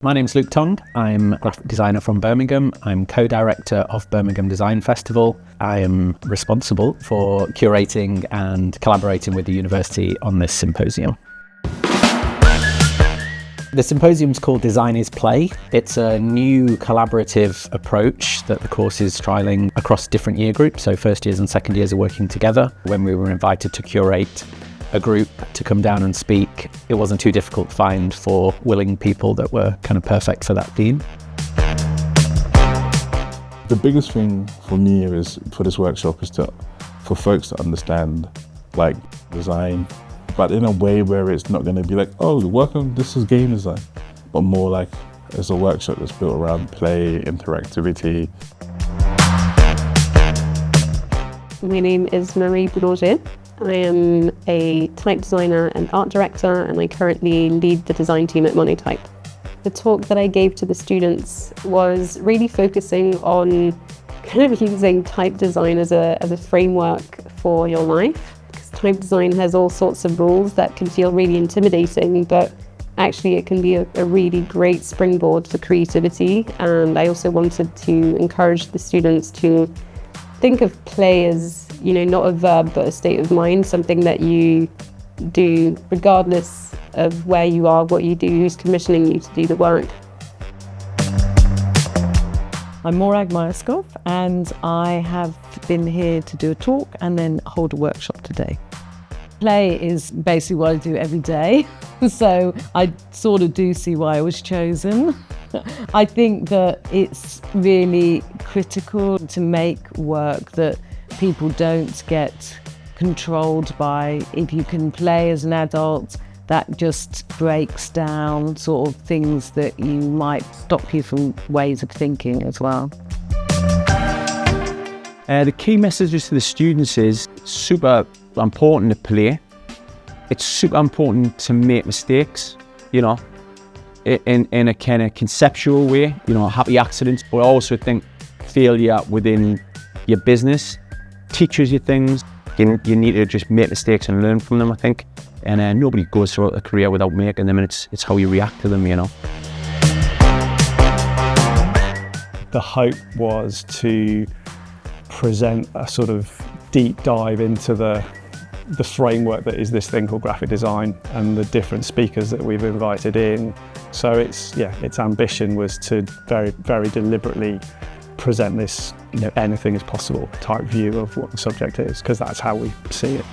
My name's Luke Tong. I'm a graphic designer from Birmingham. I'm co-director of Birmingham Design Festival. I am responsible for curating and collaborating with the university on this symposium. The symposium is called Design is Play. It's a new collaborative approach that the course is trialling across different year groups. So first years and second years are working together. When we were invited to curate a group to come down and speak, it wasn't too difficult to find 4 willing people that were kind of perfect for that theme. The biggest thing for me is for this workshop is for folks to understand like design, but in a way where it's not going to be like, oh, welcome, this is game design, but more like it's a workshop that's built around play, interactivity. My name is Marie Boulanger. I am a type designer and art director, and I currently lead the design team at Monotype. The talk that I gave to the students was really focusing on kind of using type design as a framework for your life. Because type design has all sorts of rules that can feel really intimidating, but actually it can be a really great springboard for creativity. And I also wanted to encourage the students to think of play as, not a verb, but a state of mind, something that you do regardless of where you are, what you do, who's commissioning you to do the work. I'm Morag Myerscough, and I have been here to do a talk and then hold a workshop today. Play is basically what I do every day, so I sort of do see why I was chosen. I think that it's really critical to make work that people don't get controlled by. If you can play as an adult, that just breaks down sort of things that you might stop you from ways of thinking as well. The key messages to the students is super important to play. It's super important to make mistakes, in a kind of conceptual way, happy accidents. But I also think failure within your business teaches you things. You need to just make mistakes and learn from them, I think. And nobody goes through a career without making them, and it's how you react to them, The hope was to present a sort of deep dive into the framework that is this thing called graphic design and the different speakers that we've invited in. So its ambition was to very, very deliberately present this, anything is possible type view of what the subject is, because that's how we see it.